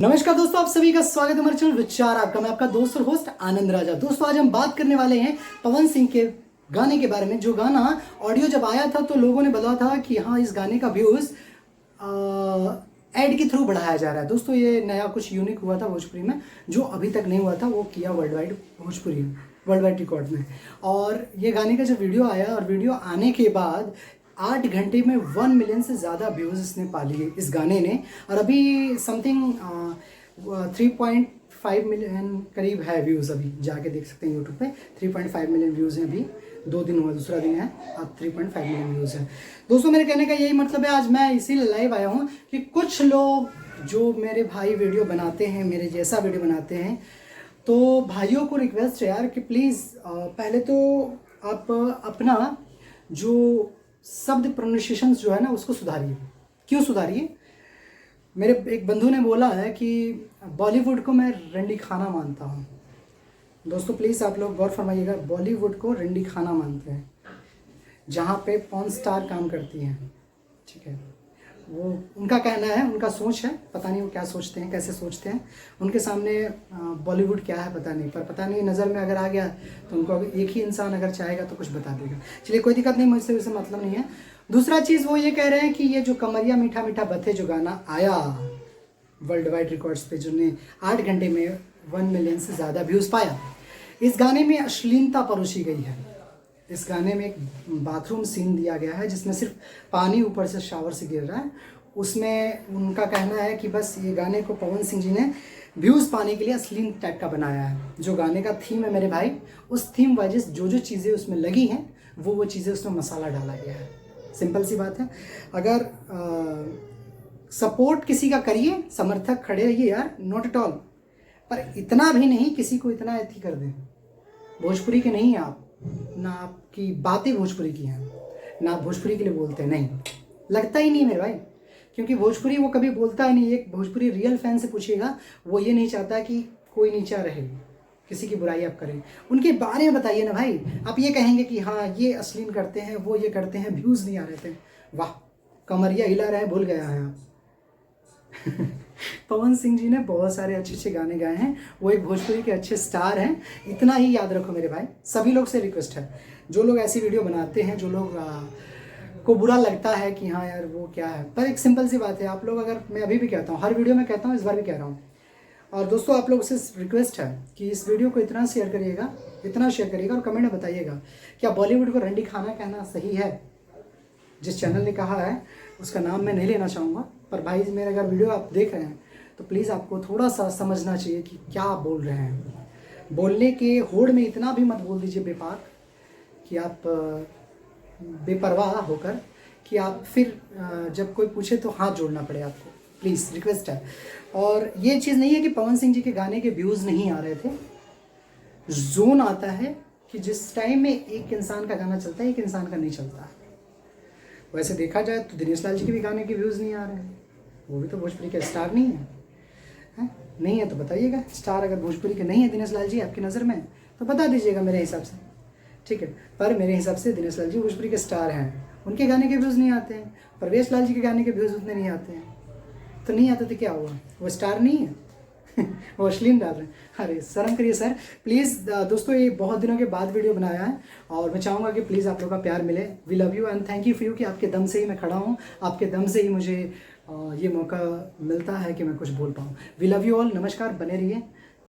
नमस्कार दोस्तों, आप सभी का स्वागत है हमारे चैनल विचार आपका। मैं आपका दोस्त और होस्ट आनंद राजा। दोस्तों आज हम बात करने वाले हैं पवन सिंह के गाने के बारे में। जो गाना ऑडियो जब आया था तो लोगों ने बोला था कि हाँ, इस गाने का व्यूज एड के थ्रू बढ़ाया जा रहा है। दोस्तों ये नया कुछ यूनिक हुआ था भोजपुरी में, जो अभी तक नहीं हुआ था, वो किया world wide Bhojpuri world wide record में। और ये गाने का जब वीडियो आया और वीडियो आने के बाद 8 घंटे में 1 मिलियन से ज़्यादा व्यूज़ इसने पा लिए इस गाने ने। और अभी समथिंग 3.5 मिलियन करीब है व्यूज़। अभी जाके देख सकते हैं यूट्यूब पे 3.5 मिलियन व्यूज़ हैं। अभी 2 दिन हुआ, दूसरा दिन है, अब 3.5 मिलियन व्यूज़ है। दोस्तों मेरे कहने का यही मतलब है, आज मैं इसीलिए लाइव आया हूँ कि कुछ लोग जो मेरे भाई वीडियो बनाते हैं, मेरे जैसा वीडियो बनाते हैं, तो भाइयों को रिक्वेस्ट है यार कि प्लीज़ पहले तो आप अपना जो शब्द प्रोनाउंसिएशन जो है ना उसको सुधारिए। क्यों सुधारिए? मेरे एक बंधु ने बोला है कि बॉलीवुड को मैं रंडी खाना मानता हूँ। दोस्तों प्लीज़ आप लोग गौर फरमाइएगा, बॉलीवुड को रंडी खाना मानते हैं, जहाँ पे पॉर्न स्टार काम करती हैं। ठीक है, वो उनका कहना है, उनका सोच है, पता नहीं वो क्या सोचते हैं, कैसे सोचते हैं। उनके सामने बॉलीवुड क्या है पता नहीं, पर पता नहीं नज़र में अगर आ गया तो उनको एक ही इंसान अगर चाहेगा तो कुछ बता देगा। चलिए कोई दिक्कत नहीं, मुझसे उसे मतलब नहीं है। दूसरा चीज़ वो ये कह रहे हैं कि ये जो कमरिया मीठा मीठा बथे जो गाना आया वर्ल्ड वाइड रिकॉर्ड्स पे, जो ने 8 घंटे में 1 मिलियन से ज़्यादा व्यूज़ पाया, इस गाने में अश्लीलता परोसी गई है। इस गाने में एक बाथरूम सीन दिया गया है जिसमें सिर्फ पानी ऊपर से शावर से गिर रहा है। उसमें उनका कहना है कि बस ये गाने को पवन सिंह जी ने व्यूज़ पाने के लिए अश्लील टाइप का बनाया है। जो गाने का थीम है मेरे भाई, उस थीम वाइज जो चीज़ें उसमें लगी हैं वो चीज़ें उसमें मसाला डाला गया है। सिंपल सी बात है। अगर सपोर्ट किसी का करिए, समर्थक खड़े रहिए यार, नॉट एट ऑल, पर इतना भी नहीं किसी को इतना एथी कर दें। भोजपुरी के नहीं हैं आप, ना आपकी बातें भोजपुरी की हैं, ना आप भोजपुरी के लिए बोलते हैं, नहीं लगता ही नहीं मेरे भाई। क्योंकि भोजपुरी वो कभी बोलता ही नहीं। एक भोजपुरी रियल फैन से पूछिएगा, वो ये नहीं चाहता कि कोई नीचा रहे, किसी की बुराई आप करें। उनके बारे में बताइए ना भाई। आप ये कहेंगे कि हाँ ये अश्लील करते हैं, वो ये करते हैं, व्यूज़ नहीं आ रहे थे, वाह कमरिया हिला रहे हैं, भूल गया है आप। पवन सिंह जी ने बहुत सारे अच्छे अच्छे गाने गाए हैं, वो एक भोजपुरी के अच्छे स्टार हैं। इतना ही याद रखो मेरे भाई। सभी लोग से रिक्वेस्ट है, जो लोग ऐसी वीडियो बनाते हैं, जो लोग को बुरा लगता है कि हाँ यार वो क्या है, पर एक सिंपल सी बात है, आप लोग अगर, मैं अभी भी कहता हूँ, हर वीडियो में कहता हूँ, इस बार भी कह रहा हूँ, और दोस्तों आप लोग से रिक्वेस्ट है कि इस वीडियो को इतना शेयर करिएगा, इतना शेयर करिएगा और कमेंट में बताइएगा क्या बॉलीवुड को रंडी खाना कहना सही है। जिस चैनल ने कहा है उसका नाम मैं नहीं लेना चाहूँगा, पर भाई मेरा अगर वीडियो आप देख रहे हैं तो प्लीज़ आपको थोड़ा सा समझना चाहिए कि क्या आप बोल रहे हैं। बोलने के होड़ में इतना भी मत बोल दीजिए बेपाक कि आप बेपरवाह होकर कि आप फिर जब कोई पूछे तो हाथ जोड़ना पड़े आपको। प्लीज़ रिक्वेस्ट है। और ये चीज़ नहीं है कि पवन सिंह जी के गाने के व्यूज़ नहीं आ रहे थे। जोन आता है कि जिस टाइम में एक इंसान का गाना चलता है, एक इंसान का नहीं चलता है। वैसे देखा जाए तो दिनेश लाल जी के भी गाने के व्यूज़ नहीं आ रहे हैं, वो भी तो भोजपुरी के स्टार नहीं है, नहीं है तो बताइएगा। स्टार अगर भोजपुरी के नहीं है दिनेश लाल जी आपकी नज़र में तो बता दीजिएगा मेरे हिसाब से, ठीक है। पर मेरे हिसाब से दिनेश लाल जी भोजपुरी के स्टार हैं, उनके गाने के व्यूज़ नहीं आते हैं। परवेश लाल जी के गाने के व्यूज़ उतने नहीं आते हैं, तो नहीं आते तो क्या हुआ, वो स्टार नहीं है। वो अश्लील डाल रहे हैं। अरे शर्म करिए सर प्लीज़। दोस्तों ये बहुत दिनों के बाद वीडियो बनाया है और मैं चाहूँगा कि प्लीज़ आप लोगों का प्यार मिले। We love you and thank you for you कि आपके दम से ही मैं खड़ा हूँ, आपके दम से ही मुझे ये मौका मिलता है कि मैं कुछ बोल पाऊँ। वी लव यू ऑल, नमस्कार, बने रहिए।